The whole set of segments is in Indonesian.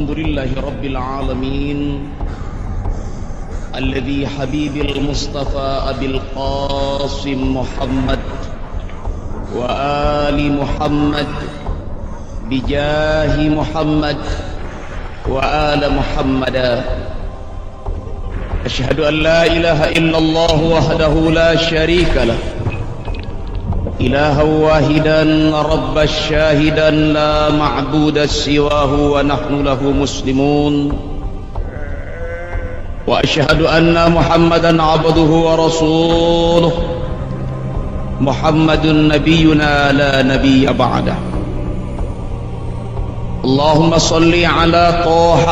الحمد لله رب العالمين الذي حبيب المصطفى أبي القاسم محمد وآل محمد بجاه محمد وآل محمد أشهد أن لا إله إلا الله وحده لا شريك له إلها واحدا رب الشاهدا لا معبود سواه ونحن له مسلمون وأشهد أن محمدا عبده ورسوله محمد نبينا لا نبي بعده اللهم صل على طه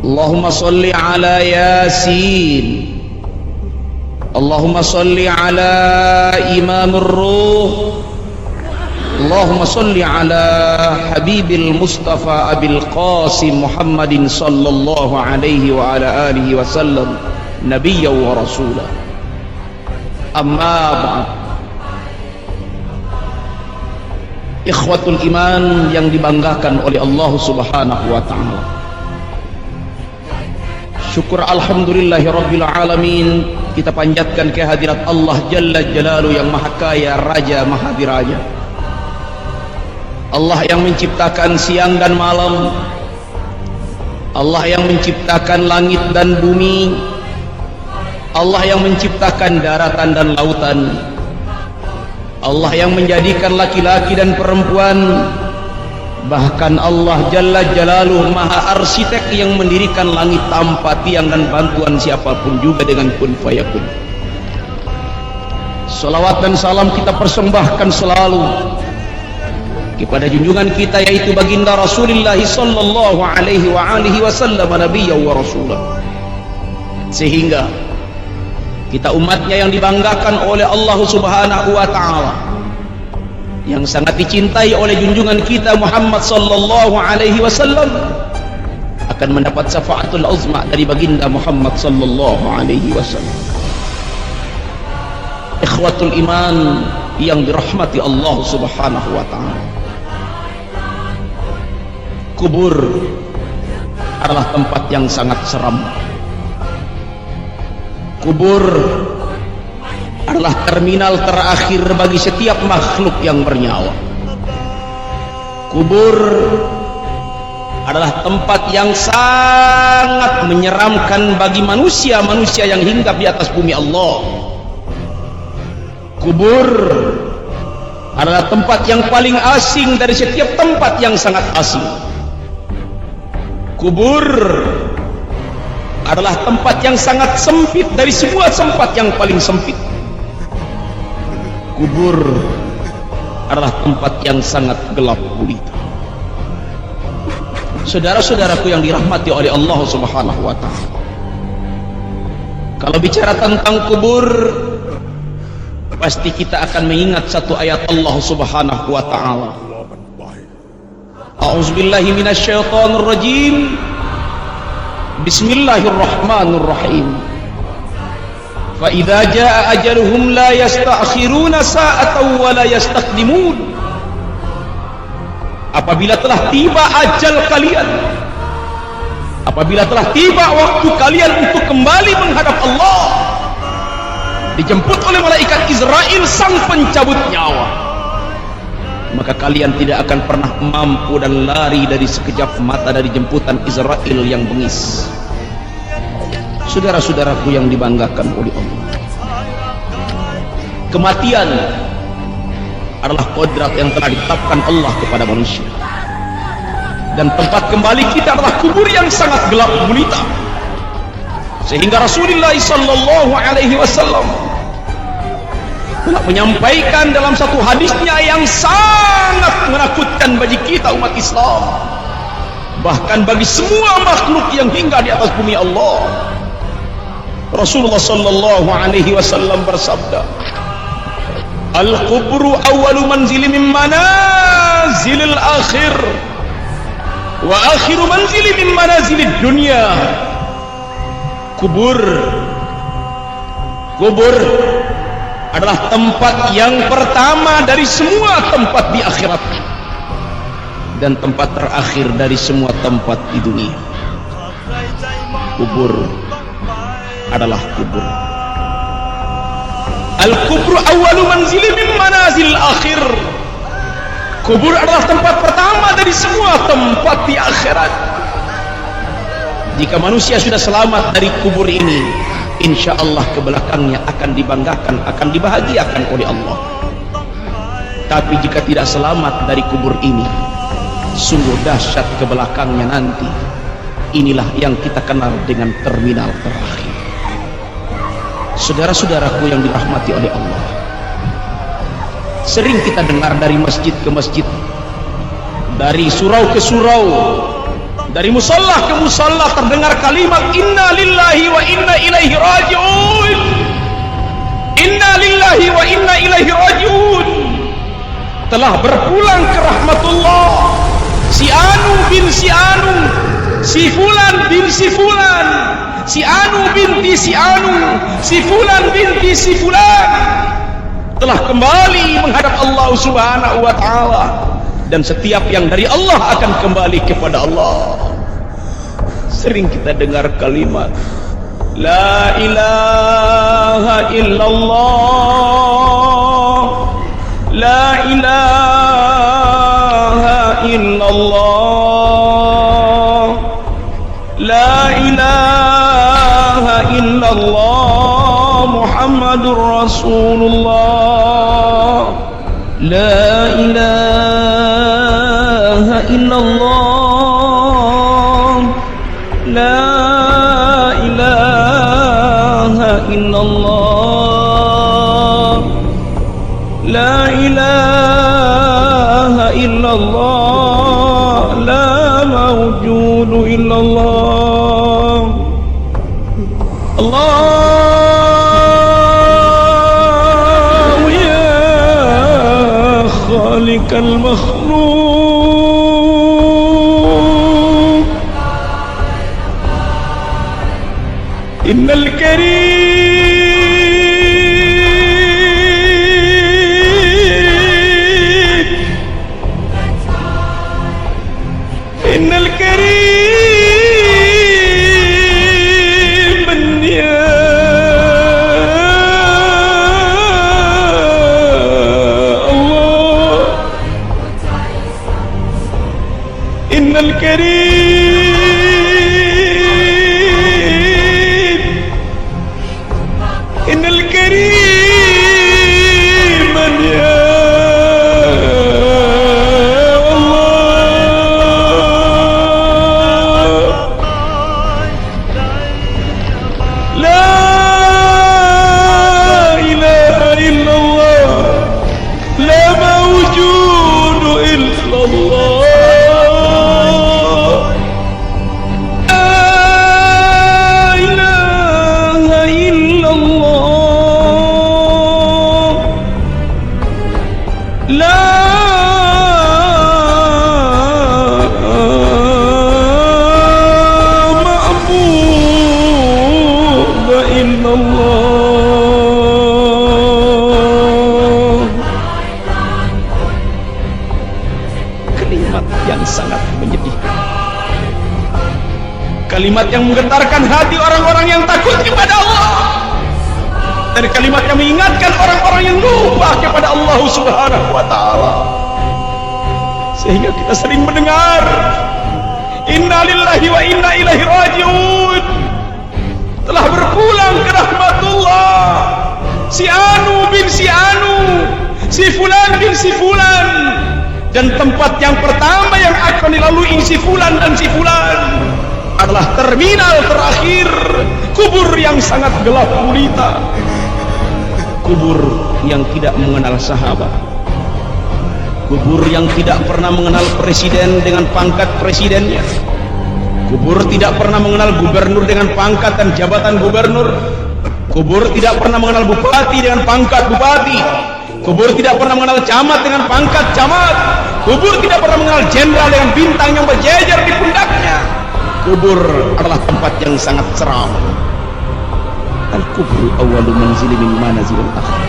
اللهم صل على ياسين اللهم صل على إمام الروح اللهم صل على حبيب المصطفى أبي القاسم محمد صلى الله عليه وعلى آله وسلم نبيا ورسولا أما بعد ikhwatul iman yang dibanggakan oleh Allah subhanahu wa ta'ala, syukur alhamdulillahi rabbil alamin, kita panjatkan kehadirat Allah Jalla Jalaluhu yang maha kaya, raja maha diraja, Allah yang menciptakan siang dan malam, Allah yang menciptakan langit dan bumi, Allah yang menciptakan daratan dan lautan, Allah yang menjadikan laki-laki dan perempuan, bahkan Allah Jalla Jalaluhu maha arsitek yang mendirikan langit tanpa tiang dan bantuan siapapun juga dengan kun fayakun. Salawat dan salam kita persembahkan selalu kepada junjungan kita, yaitu baginda Rasulullah sallallahu alaihi wa alihi wasallam nabiyya wa rasulah, sehingga kita umatnya yang dibanggakan oleh Allah subhanahu wa ta'ala, yang sangat dicintai oleh junjungan kita Muhammad sallallahu alaihi wasallam, akan mendapat syafaatul uzma dari baginda Muhammad sallallahu alaihi wasallam. Ikhwatul iman yang dirahmati Allah subhanahu wa ta'ala, kubur adalah tempat yang sangat seram. Kubur adalah terminal terakhir bagi setiap makhluk yang bernyawa. Kubur adalah tempat yang sangat menyeramkan bagi manusia-manusia yang hinggap di atas bumi Allah. Kubur adalah tempat yang paling asing dari setiap tempat yang sangat asing. Kubur adalah tempat yang sangat sempit dari semua tempat yang paling sempit. Kubur adalah tempat yang sangat gelap gulita. Saudara-saudaraku yang dirahmati oleh Allah subhanahu wa ta'ala, kalau bicara tentang kubur, pasti kita akan mengingat satu ayat Allah subhanahu wa ta'ala. A'udzubillahi minasyaitonir rajim. Bismillahirrahmanirrahim. Fa idza jaa ajaluhum la yasta'khiruna sa'atan wa la yastaqdimun. Apabila telah tiba ajal kalian, apabila telah tiba waktu kalian untuk kembali menghadap Allah, dijemput oleh malaikat Israel sang pencabut nyawa, maka kalian tidak akan pernah mampu dan lari dari sekejap mata dari jemputan Israel yang bengis. Saudara-saudaraku yang dibanggakan oleh Allah, kematian adalah kodrat yang telah ditetapkan Allah kepada manusia, dan tempat kembali kita adalah kubur yang sangat gelap gulita, sehingga Rasulullah sallallahu alaihi wasallam telah menyampaikan dalam satu hadisnya yang sangat menakutkan bagi kita umat Islam, bahkan bagi semua makhluk yang hingga di atas bumi Allah. Rasulullah sallallahu alaihi wasallam bersabda, al-qubru awwalu manzili min manazilil akhir wa akhiru manzili min manazilid dunya. Kubur adalah tempat yang pertama dari semua tempat di akhirat, dan tempat terakhir dari semua tempat di dunia. Kubur adalah kubur. Al-kubru awwalu manzili min manazil akhir. Kubur adalah tempat pertama dari semua tempat di akhirat. Jika manusia sudah selamat dari kubur ini, insya Allah ke belakangnya akan dibanggakan, akan dibahagiakan oleh Allah. Tapi jika tidak selamat dari kubur ini, sungguh dahsyat ke belakangnya nanti. Inilah yang kita kenal dengan terminal terakhir. Saudara-saudaraku yang dirahmati oleh Allah, sering kita dengar dari masjid ke masjid, dari surau ke surau, dari musalla ke musalla terdengar kalimat inna lillahi wa inna ilaihi raji'un. Inna lillahi wa inna ilaihi raji'un. Telah berpulang ke rahmatullah si Anu bin si Anu, si Fulan bin si Fulan, si Anu binti si Anu, si Fulan binti si Fulan, telah kembali menghadap Allah Subhanahu wa ta'ala. Dan setiap yang dari Allah akan kembali kepada Allah. Sering kita dengar kalimat la ilaha illallah, la ilaha illallah, la ilaha illallah Muhammadur Rasulullah, la ilaha illallah, la ilaha illallah, la ilaha illallah, la mawjudu illallah. Allah ya khaliqal makhluk, innal karim, innal karim man ya Allah, innal karim, innal karim man ya kalimat yang menggetarkan hati orang-orang yang takut kepada Allah, dan kalimat yang mengingatkan orang-orang yang lupa kepada Allah Subhanahu wa ta'ala. Sehingga kita sering mendengar inna lillahi wa inna ilaihi raji'un, telah berpulang ke rahmatullah si Anu bin si Anu, si Fulan bin si Fulan, dan tempat yang pertama yang akan dilalui si Fulan dan si Fulan adalah terminal terakhir, kubur yang sangat gelap gulita, kubur yang tidak mengenal sahabat, kubur yang tidak pernah mengenal presiden dengan pangkat presidennya, kubur tidak pernah mengenal gubernur dengan pangkat dan jabatan gubernur, kubur tidak pernah mengenal bupati dengan pangkat bupati, kubur tidak pernah mengenal camat dengan pangkat camat, kubur tidak pernah mengenal jenderal dengan bintang yang berjejer di pundaknya. Kubur adalah tempat yang sangat seram. Al-kubru awwalu manzili min manazilil akhir.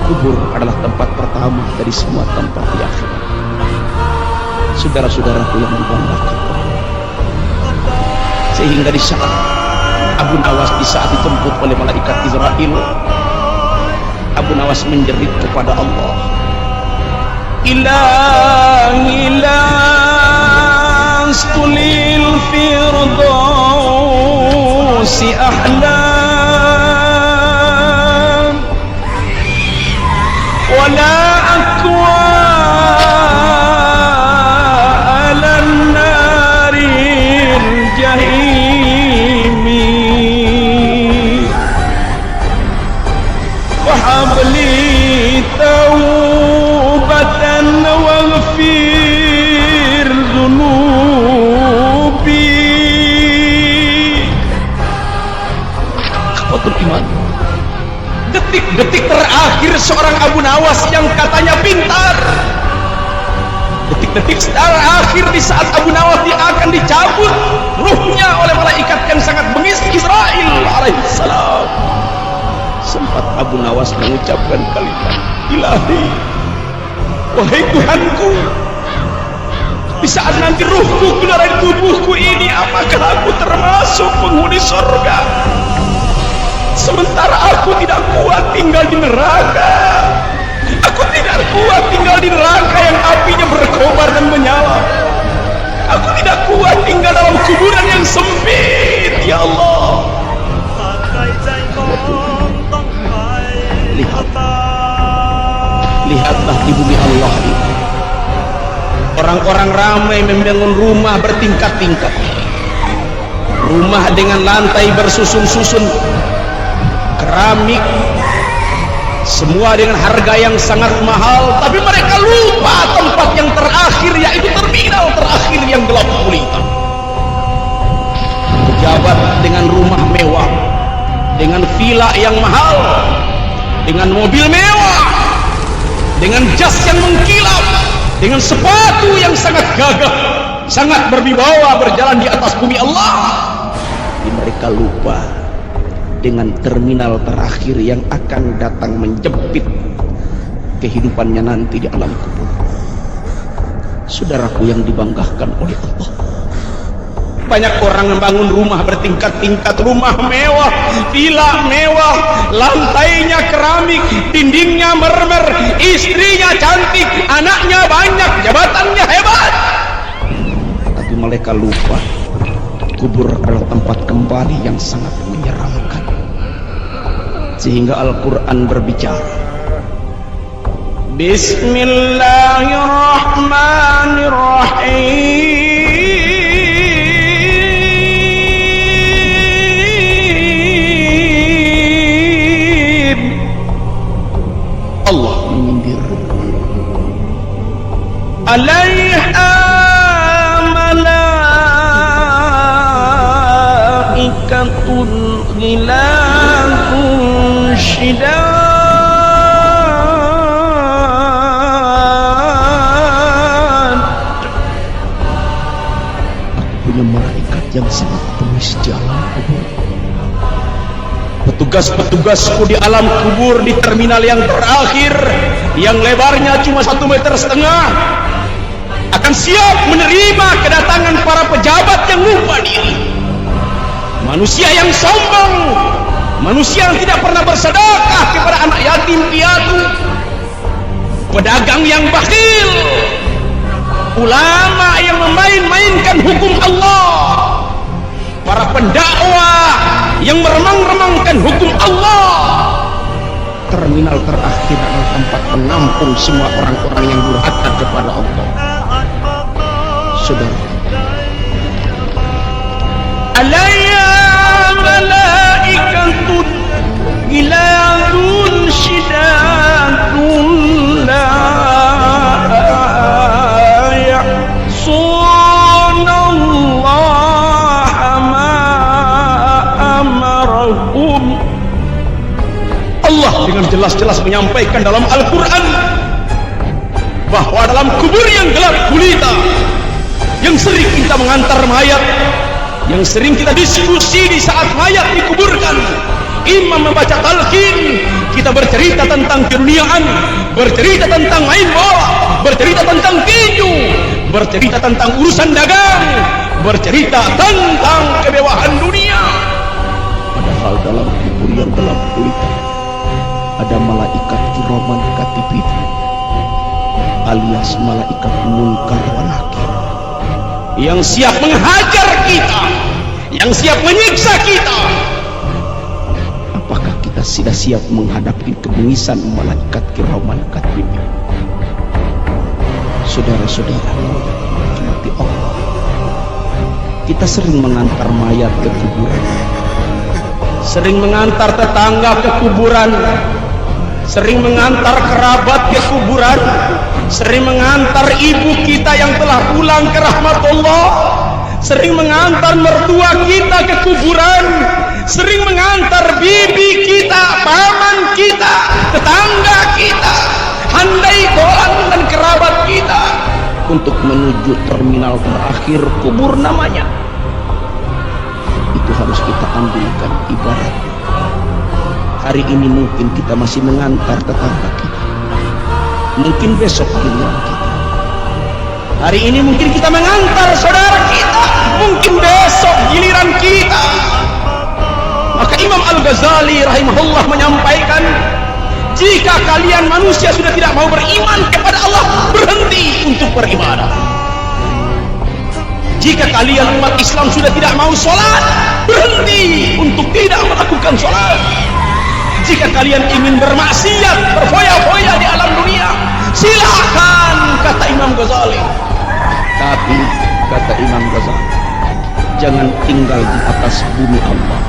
Kubur adalah tempat pertama dari semua tempat di akhirat. Saudara-saudaraku yang dibanggakan, sehingga di saat Abu Nawas di saat dijemput oleh malaikat Israel, Abu Nawas menjerit kepada Allah, Ilahi lastu lil firdausi ahlam wala akwa ala naril jahimi wahabli taubatan waghfir dhunubi. Akhwatul iman, detik-detik terakhir seorang Abu Nawas yang katanya pintar, detik-detik terakhir di saat Abu Nawas akan dicabut ruhnya oleh malaikat yang sangat bengis Israel alaihissalam, sempat Abu Nawas mengucapkan kalimat, Ilahi, wahai Tuhanku, di saat nanti ruhku keluar dari tubuhku ini, apakah aku termasuk penghuni surga? Sementara aku tidak kuat tinggal di neraka. Aku tidak kuat tinggal di neraka yang apinya berkobar dan menyala. Aku tidak kuat tinggal dalam kuburan yang sempit. Ya Allah, lihatlah di bumi Allah ini, orang-orang ramai membangun rumah bertingkat-tingkat, rumah dengan lantai bersusun-susun, keramik, semua dengan harga yang sangat mahal, tapi mereka lupa tempat yang terakhir, yaitu terminal terakhir yang gelap gulita. Pejabat dengan rumah mewah, dengan villa yang mahal, dengan mobil mewah, dengan jas yang mengkilap, dengan sepatu yang sangat gagah, sangat berwibawa berjalan di atas bumi Allah. Tapi mereka lupa dengan terminal terakhir yang akan datang menjepit kehidupannya nanti di alam kubur. Saudaraku yang dibanggakan oleh Allah, banyak orang membangun rumah bertingkat-tingkat, rumah mewah, villa mewah, lantainya keramik, dindingnya mermer, istrinya cantik, anaknya banyak, jabatannya hebat, tapi mereka lupa kubur adalah tempat kembali yang sangat menyeramkan. Sehingga Al-Quran berbicara, Bismillahirrahmanirrahim. Allah menyindir, alaiha malaikatun ghilatun syidad. Aku punya malaikat yang sangat penuh di alam kubur. Petugas-petugasku di alam kubur, di terminal yang terakhir, yang lebarnya cuma 1,5 meter, akan siap menerima kedatangan para pejabat yang lupa diri, manusia yang sombong, manusia yang tidak pernah bersedekah kepada anak yatim piatu, pedagang yang bakhil, ulama yang memain-mainkan hukum Allah, para pendakwah yang meremang-remangkan hukum Allah. Terminal terakhir adalah tempat penampung semua orang-orang yang durhaka kepada Allah. Saudara, alayya malaikatun ghilatun syidatun la ya'sunallaha ma amarahum. Allah dengan jelas-jelas menyampaikan dalam Al-Quran bahwa dalam kubur yang gelap gulita, yang sering kita mengantar mayat, yang sering kita diskusi di saat mayat dikuburkan, imam membaca talqin, kita bercerita tentang keduniaan, bercerita tentang main bola, bercerita tentang tinju, bercerita tentang urusan dagang, bercerita tentang kemewahan dunia. Padahal dalam kubur yang gelap gulita ada malaikat kiraman katibin, alias malaikat munkar wa nakir, yang siap menghajar kita, yang siap menyiksa kita. Apakah kita sudah siap menghadapi kebengisan malaikat kiraman katibin? Saudara-saudara mati Allah, kita sering mengantar mayat ke kuburan, sering mengantar tetangga ke kuburan, sering mengantar kerabat ke kuburan, sering mengantar ibu kita yang telah pulang ke rahmatullah, sering mengantar mertua kita ke kuburan, sering mengantar bibi kita, paman kita, tetangga kita, handai doan dan kerabat kita untuk menuju terminal terakhir kubur namanya. Itu harus kita ambilkan ibarat. Hari ini mungkin kita masih mengantar tetangga kita, mungkin besok giliran kita. Hari ini mungkin kita mengantar saudara kita, mungkin besok giliran kita. Maka Imam Al-Ghazali rahimahullah menyampaikan, jika kalian manusia sudah tidak mau beriman kepada Allah, berhenti untuk beribadah. Jika kalian umat Islam sudah tidak mau sholat, berhenti untuk tidak melakukan sholat. Jika kalian ingin bermaksiat, berfoya-foya di alam dunia, silakan, kata Imam Ghazali. Tapi kata Imam Ghazali, jangan tinggal di atas bumi Allah.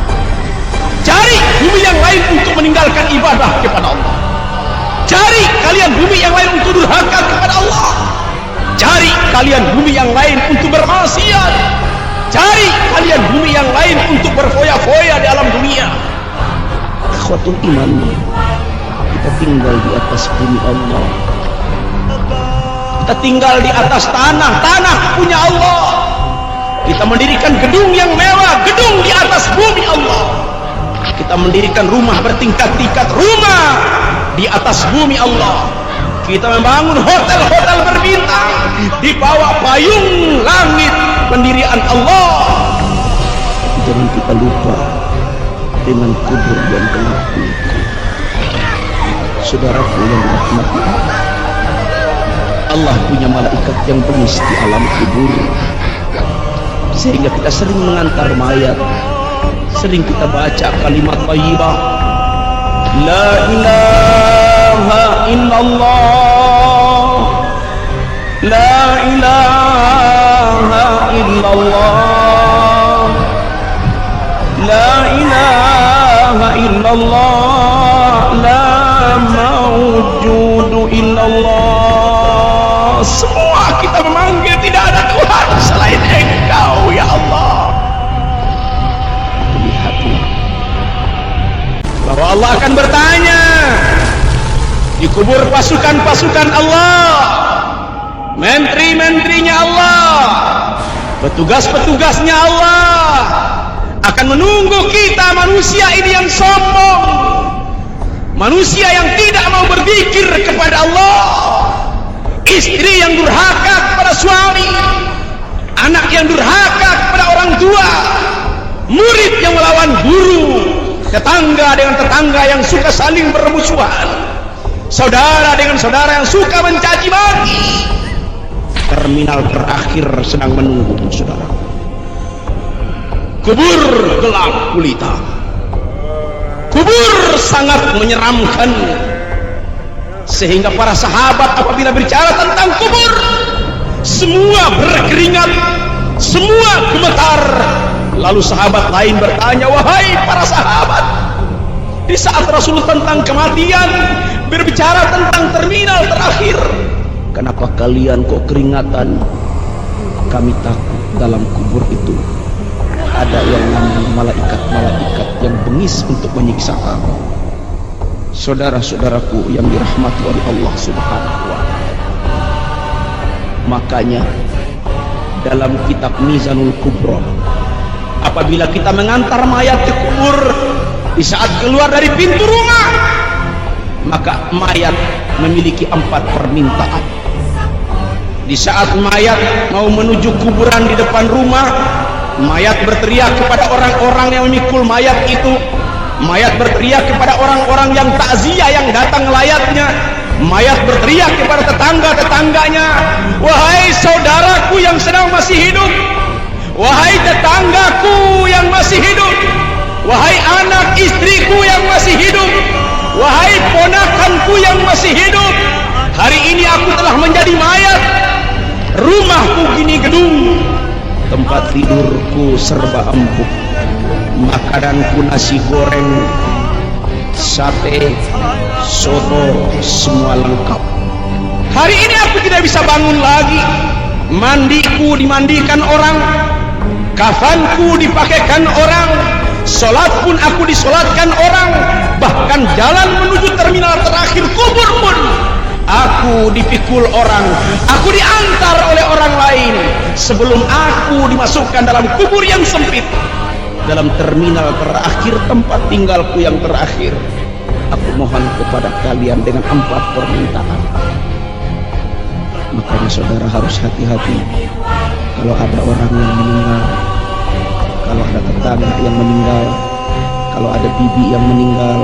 Cari bumi yang lain untuk meninggalkan ibadah kepada Allah. Cari kalian bumi yang lain untuk durhaka kepada Allah. Cari kalian bumi yang lain untuk bermaksiat. Cari kalian bumi yang lain untuk berfoya-foya di alam dunia. Akhwatul iman, kita tinggal di atas bumi Allah. Kita tinggal di atas tanah, tanah punya Allah. Kita mendirikan gedung yang mewah, gedung di atas bumi Allah. Kita mendirikan rumah bertingkat-tingkat, rumah di atas bumi Allah. Kita membangun hotel-hotel berbintang di bawah payung langit pendirian Allah. Jangan kita lupa dengan kubur yang gelap gulita. Saudaraku yang dirahmati Allah, Allah punya malaikat yang bengis di alam kubur, sehingga kita sering mengantar mayat, sering kita baca kalimat thayyibah, la ilaha illallah, la ilaha illallah, la ilaha illallah, la mawjudu illallah. Semua kita memanggil tidak ada Tuhan selain Engkau ya Allah. Bahwa Allah akan bertanya di kubur pasukan-pasukan Allah, menteri-menterinya Allah, petugas-petugasnya Allah akan menunggu kita manusia ini yang sombong, manusia yang tidak mau berzikir kepada Allah, istri yang durhaka kepada suami, anak yang durhaka kepada orang tua, murid yang melawan guru, tetangga dengan tetangga yang suka saling bermusuhan, saudara dengan saudara yang suka mencaci maki. Terminal terakhir sedang menunggu saudara. Kubur gelap gulita, kubur sangat menyeramkan, sehingga para sahabat apabila bicara tentang kubur, semua berkeringat, semua gemetar. Lalu sahabat lain bertanya, wahai para sahabat, di saat Rasul tentang kematian berbicara tentang terminal terakhir, kenapa kalian kok keringatan? Kami takut dalam kubur itu ada yang namanya malaikat-malaikat yang bengis untuk menyiksa kami. Saudara-saudaraku yang dirahmati oleh Allah Subhanahu wa ta'ala, makanya dalam kitab Mizanul Kubra, apabila kita mengantar mayat ke kubur, di saat keluar dari pintu rumah, maka mayat memiliki 4 permintaan. Di saat mayat mau menuju kuburan di depan rumah, mayat berteriak kepada orang-orang yang memikul mayat itu. Mayat berteriak kepada orang-orang yang takziah yang datang melayatnya. Mayat berteriak kepada tetangga-tetangganya, wahai saudaraku yang sedang masih hidup, wahai tetanggaku yang masih hidup, wahai anak istriku yang masih hidup, wahai ponakanku yang masih hidup, hari ini aku telah menjadi mayat. Rumahku kini gedung, tempat tidurku serba empuk, makananku nasi goreng, sate, soto, semua lengkap. Hari ini aku tidak bisa bangun lagi. Mandiku dimandikan orang, kafanku dipakaikan orang, sholat pun aku disolatkan orang, bahkan jalan menuju terminal terakhir kubur pun aku dipikul orang, aku diantar oleh orang lain sebelum aku dimasukkan dalam kubur yang sempit, dalam terminal terakhir tempat tinggalku yang terakhir. Aku mohon kepada kalian dengan 4 permintaan. Makanya saudara harus hati-hati kalau ada orang yang meninggal, kalau ada tetangga yang meninggal, kalau ada bibi yang meninggal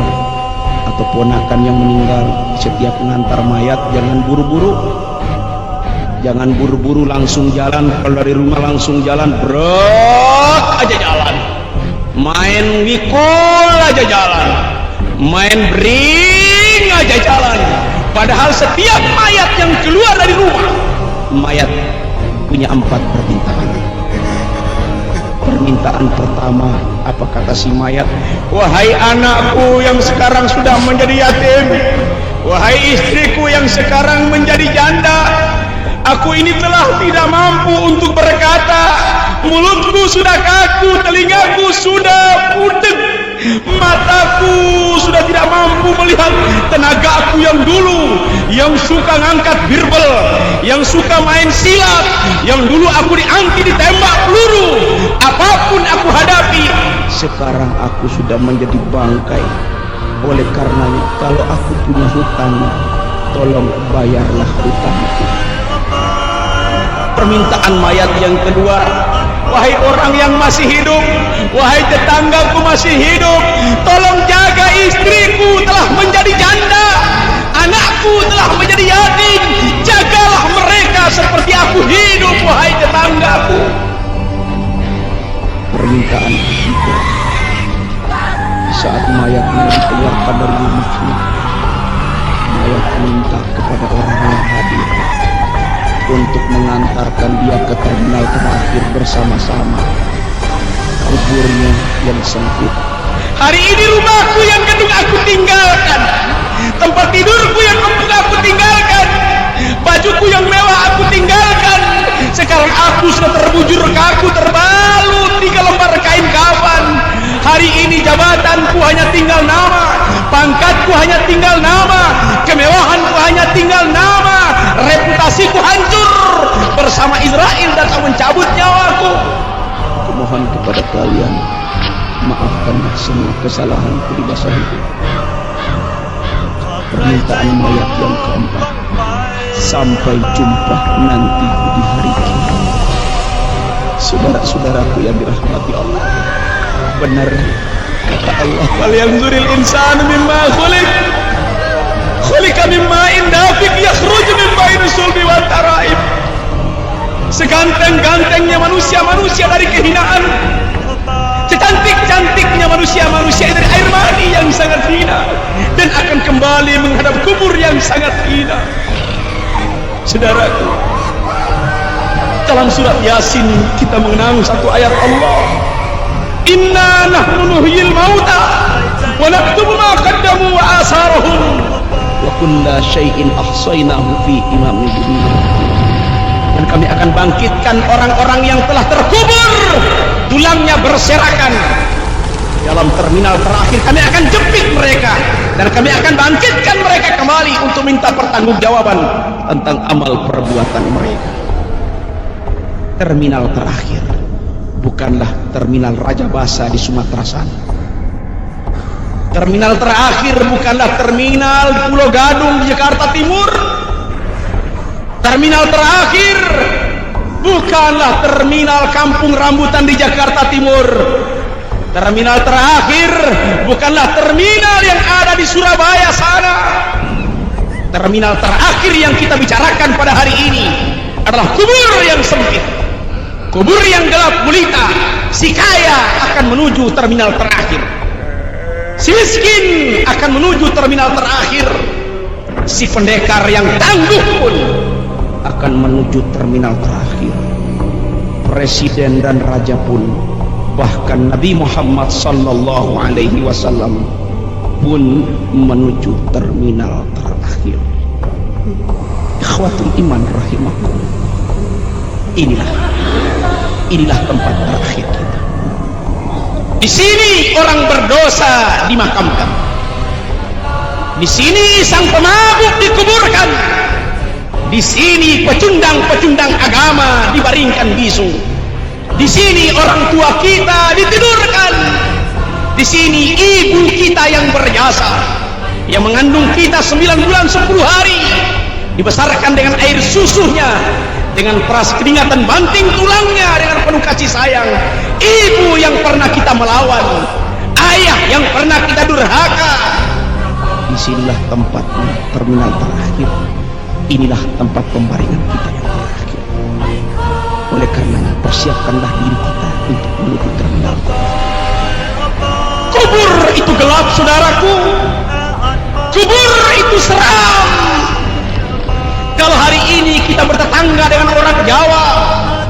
atau ponakan yang meninggal. Setiap mengantar mayat jangan buru-buru, jangan buru-buru langsung jalan. Kalau dari rumah langsung jalan, brok aja jalan, main wikul aja jalan, main bring aja jalan. Padahal setiap mayat yang keluar dari rumah, mayat punya 4 permintaan. Permintaan pertama, apa kata si mayat? Wahai anakku yang sekarang sudah menjadi yatim, wahai istriku yang sekarang menjadi janda, aku ini telah tidak mampu untuk berkata, mulutku sudah kaku, telingaku sudah budek, mataku sudah tidak mampu melihat. Tenagaku yang dulu, yang suka ngangkat birbel, yang suka main silat, yang dulu aku dianti ditembak peluru, apapun aku hadapi, sekarang aku sudah menjadi bangkai. Oleh karenanya, kalau aku punya hutang, tolong bayarlah hutangku. Permintaan mayat yang kedua, wahai orang yang masih hidup, wahai tetanggaku masih hidup, tolong jaga istriku telah menjadi janda, anakku telah menjadi yatim, jagalah mereka seperti aku hidup, wahai tetanggaku. Permintaan ketiga, saat mayatnya dikeluarkan dari rumahnya, mayat minta kepada orang yang hadir untuk mengantarkan dia ke terminal terakhir bersama-sama, kuburnya yang sempit. Hari ini rumahku yang gedung aku tinggalkan, tempat tidurku yang empuk aku tinggalkan, bajuku yang mewah aku tinggalkan. Sekarang aku sudah terbujur kaku, terbalut 3 lembar kain kafan. Hari ini jabatanku hanya tinggal nama, pangkatku hanya tinggal nama, kemewahanku hanya tinggal nama, reputasiku hancur. Bersama Israel datang mencabut nyawaku. Aku mohon kepada kalian, maafkanlah semua kesalahanku di masa hidup. Permintaan mayat yang keempat, sampai jumpa nanti di hari kiamat. Saudara-saudaraku yang dirahmati Allah, benar kata Allah, wal yanzuril insanu mimma khuliq, khuliqa min ma'in dafiq yakhruju min baini sulbi wat taraib. Seganteng-gantengnya manusia dari kehinaan, secantik-cantiknya manusia dari air mani yang sangat hina, dan akan kembali menghadap kubur yang sangat hina. Saudaraku, dalam surat Yasin kita mengenang satu ayat Allah, inna nahnu nuhyil mauta wa naktubu ma qaddamu wa asarahum wa kulla syai'in ahsaynahu fi imamin mubin. Dan kami akan bangkitkan orang-orang yang telah terkubur, tulangnya berserakan. Dalam terminal terakhir kami akan jepit mereka, dan kami akan bangkitkan mereka kembali untuk minta pertanggungjawaban tentang amal perbuatan mereka. Terminal terakhir bukanlah terminal Raja Basa di Sumatera sana. Terminal terakhir bukanlah terminal Pulau Gadung di Jakarta Timur. Terminal terakhir bukanlah terminal Kampung Rambutan di Jakarta Timur. Terminal terakhir bukanlah terminal yang ada di Surabaya sana. Terminal terakhir yang kita bicarakan pada hari ini adalah kubur yang sempit, kubur yang gelap gulita. Si kaya akan menuju terminal terakhir, si miskin akan menuju terminal terakhir, si pendekar yang tangguh pun akan menuju terminal terakhir. Presiden dan raja pun, bahkan Nabi Muhammad sallallahu alaihi wasallam pun menuju terminal terakhir. Ikhwatul iman rahimakumullah. Inilah tempat terakhir kita. Di sini orang berdosa dimakamkan. Di sini sang pemabuk dikuburkan. Di sini pecundang-pecundang agama dibaringkan bisu. Di sini orang tua kita ditidurkan. Di sini ibu kita yang berjasa, yang mengandung kita 9 bulan 10 hari, dibesarkan dengan air susunya, dengan peras keringat dan banting tulangnya dengan penuh kasih sayang. Ibu yang pernah kita melawan, ayah yang pernah kita durhaka. Disinilah tempatnya, terminal terakhir. Inilah tempat pembaringan kita yang terakhir. Oleh karenanya persiapkanlah diri kita untuk menuju terminal. Kubur itu gelap, saudaraku. Kubur itu seram. Kalau hari ini kita bertetangga dengan orang Jawa,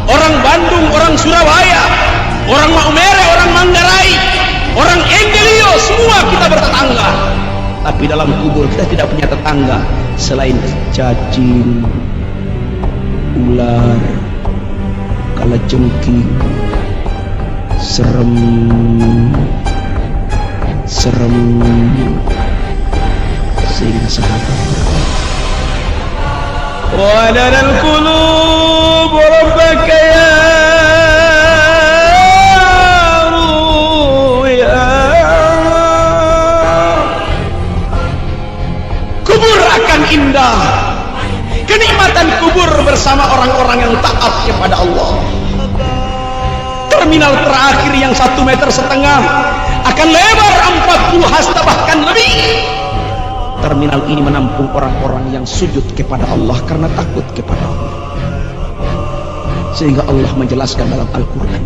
orang Bandung, orang Surabaya, orang Maumere, orang Manggarai, orang Enggelio, semua kita bertetangga. Tapi dalam kubur kita tidak punya tetangga selain cacing, ular, kalajengking. Serem sehingga sahabat وَلَنَا الْقُلُوبُ رَبَّكَ يَا رُويَا. Kubur akan indah, kenikmatan kubur bersama orang-orang yang taat kepada Allah. Terminal terakhir yang 1,5 meter akan lebar 40 hasta bahkan lebih. Terminal ini menampung orang-orang yang sujud kepada Allah karena takut kepada Allah. Sehingga Allah menjelaskan dalam Al-Quran,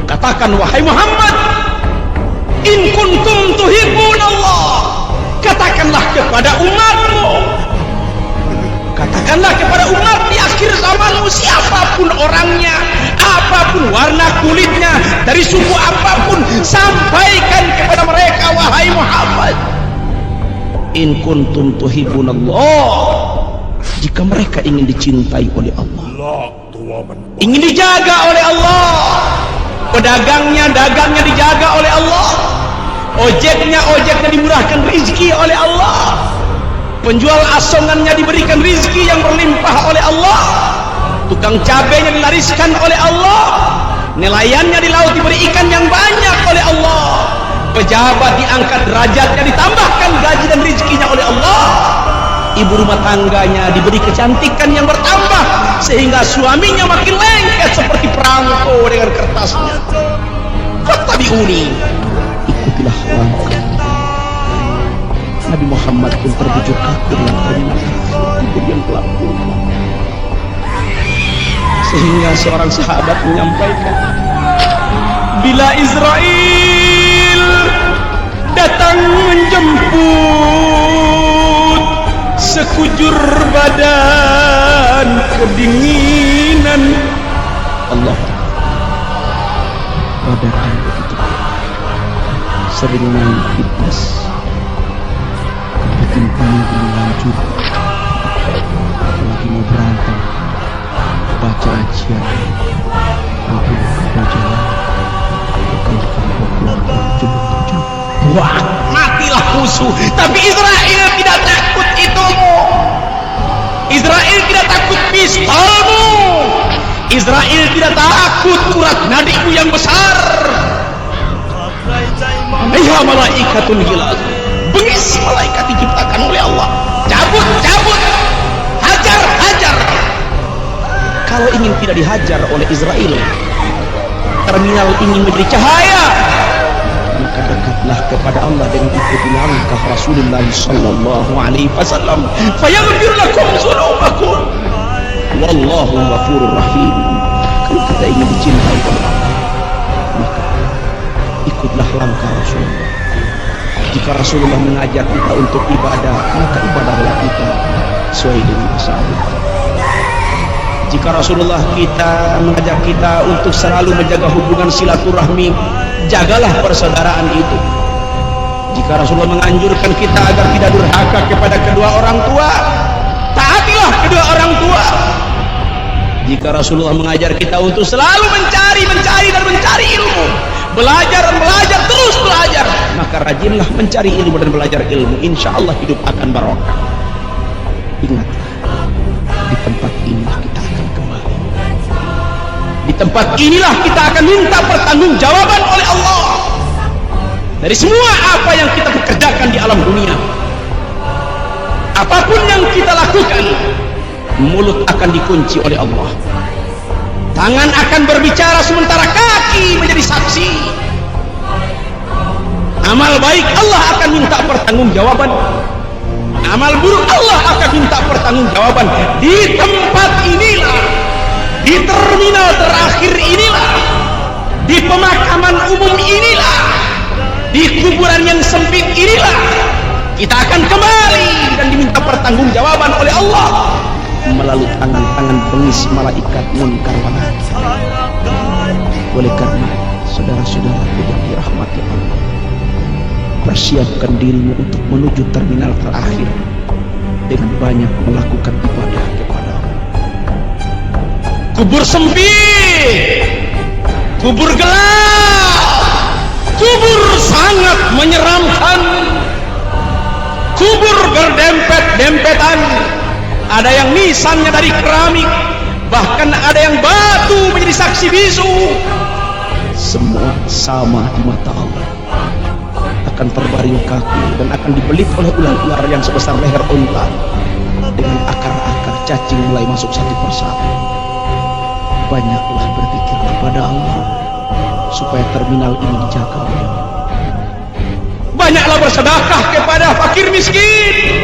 katakan wahai Muhammad, in kuntum tuhibbunallah, katakanlah kepada umatmu, katakanlah kepada umat di akhir zaman, siapapun orangnya, apapun warna kulitnya, dari suku apapun, sampaikan kepada mereka, wahai Muhammad, in kuntum tuhibbunallah, jika mereka ingin dicintai oleh Allah, ingin dijaga oleh Allah, pedagangnya dagangnya dijaga oleh Allah, ojeknya dimurahkan rezeki oleh Allah, penjual asongannya diberikan rizki yang berlimpah oleh Allah, tukang cabenya dilariskan oleh Allah, nelayannya di laut diberi ikan yang banyak oleh Allah, pejabat diangkat derajatnya, ditambahkan gaji dan rizkinya oleh Allah, ibu rumah tangganya diberi kecantikan yang bertambah sehingga suaminya makin lengket seperti perangko dengan kertasnya. Fattabi'uni, ikutilah langkah. Nabi Muhammad pun terbujur kaku dengan terminal terakhir yang gelap gulita. Sehingga seorang sahabat menyampaikan, bila Israel datang menjemput, sekujur badan kedinginan. Allah, badan begitu sering naik fitness, bikin panggung hancur, apalagi mau berantem, baca ajian, mobil berjalan, wah, matilah musuh. Tapi Israel tidak takut itumu, Israel tidak takut pistolmu, Israel tidak takut urat nadimu yang besar. Ayah malaikatun gilaz, bengis malaikat diciptakan oleh Allah, cabut Kalau ingin tidak dihajar oleh Israel, terminal ingin menjadi cahaya, maka dekatlah kepada Allah dengan ikuti langkah Rasulullah sallallahu alaihi wasallam. Fayaghfir lakum dzunubakum wallahu ghafurur rahim. Kalau kita ingin dicintai oleh Allah, maka ikutlah langkah Rasulullah. Jika Rasulullah mengajar kita untuk ibadah, maka ibadahlah kita sesuai dengan syariat. Jika Rasulullah kita mengajak kita untuk selalu menjaga hubungan silaturahmi, jagalah persaudaraan itu. Jika Rasulullah menganjurkan kita agar tidak durhaka kepada kedua orang tua, taatilah kedua orang tua. Jika Rasulullah mengajar kita untuk selalu mencari ilmu, belajar, terus belajar, maka rajinlah mencari ilmu dan belajar ilmu. Insya Allah hidup akan barokah. Ingatlah, di tempat inilah kita akan kembali. Di tempat inilah kita akan minta pertanggungjawaban oleh Allah dari semua apa yang kita kerjakan di alam dunia. Apapun yang kita lakukan, mulut akan dikunci oleh Allah, tangan akan berbicara sementara kaki menjadi saksi. Amal baik Allah akan minta pertanggungjawaban, amal buruk Allah akan minta pertanggungjawaban. Di tempat inilah, di terminal terakhir inilah, di pemakaman umum inilah, di kuburan yang sempit inilah, kita akan kembali dan diminta pertanggungjawaban oleh Allah melalui tangan-tangan bengis malaikat munkar wa nakir. Oleh karena saudara-saudaraku yang dirahmati Allah, persiapkan dirimu untuk menuju terminal terakhir dengan banyak melakukan ibadah kepada Allah. Kubur sempit, kubur gelap, kubur sangat menyeramkan, kubur berdempet-dempetan. Ada yang nisannya dari keramik, bahkan ada yang batu menjadi saksi bisu. Semua sama di mata Allah, akan terbaring kaku dan akan dibelit oleh ular-ular yang sebesar leher unta. Dengan akar-akar cacing mulai masuk satu persatu. Banyaklah berpikir kepada Allah supaya terminal ini dijaga oleh Allah. Banyaklah bersedekah kepada fakir miskin.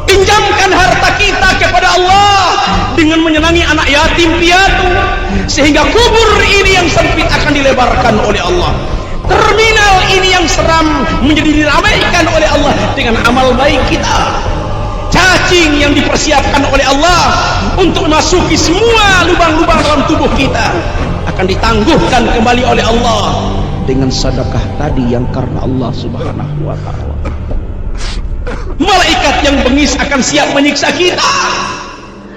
Pinjamkan harta kita kepada Allah dengan menyenangi anak yatim piatu, sehingga kubur ini yang sempit akan dilebarkan oleh Allah. Terminal ini yang seram menjadi diramaikan oleh Allah dengan amal baik kita. Cacing yang dipersiapkan oleh Allah untuk memasuki semua lubang-lubang dalam tubuh kita akan ditangguhkan kembali oleh Allah dengan sedekah tadi yang karena Allah Subhanahu wa ta'ala. Malaikat yang bengis akan siap menyiksa kita,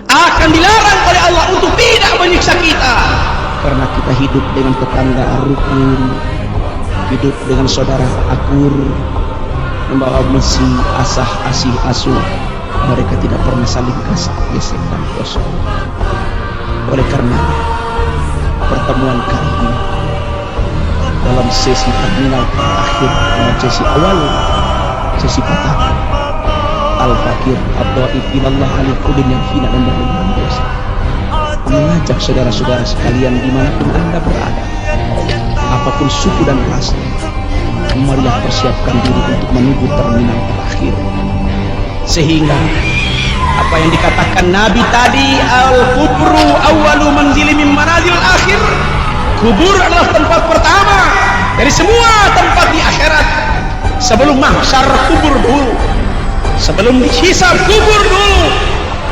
akan dilarang oleh Allah untuk tidak menyiksa kita, karena kita hidup dengan tetangga rukun, hidup dengan saudara akur, membawa misi asah asih asuh. Mereka tidak pernah saling kasih gesek dan kosong. Oleh karena pertemuan kali ini dalam sesi terminal terakhir dengan sesi awal, sesi pertama, Al-Fakir Ad-Dhaif ilallah al-Qudin yang hina dan berlumban dosa, mengajak saudara-saudara sekalian dimanapun anda berada, apapun suku dan ras, marilah persiapkan diri untuk menuju terminal terakhir. Sehingga apa yang dikatakan Nabi tadi, al-kubru awwalu manzili min manazil akhir, kubur adalah tempat pertama dari semua tempat di akhirat. Sebelum mahsyar kubur dulu, sebelum dihisab kubur dulu,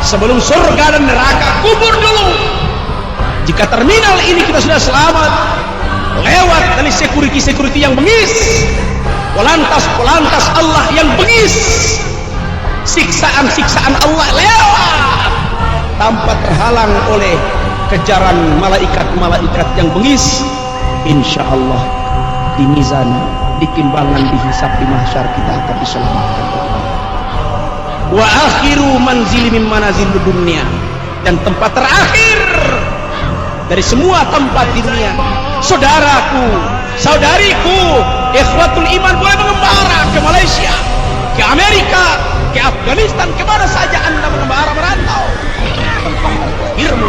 sebelum surga dan neraka kubur dulu. Jika terminal ini kita sudah selamat, lewat dari security yang bengis, polantas Allah yang bengis, siksaan Allah lewat tanpa terhalang oleh kejaran malaikat-malaikat yang bengis. Insya Allah di mizan, di timbangan, dihisab di mahsyar kita akan diselamatkan. Wa akhiru manzili min manazil dunia, dan tempat terakhir dari semua tempat di dunia. Saudaraku, saudariku, ikhwatul iman boleh mengembara ke Malaysia, ke Amerika, ke Afghanistan, kemana saja anda mengembara merantau. Tempat terakhirmu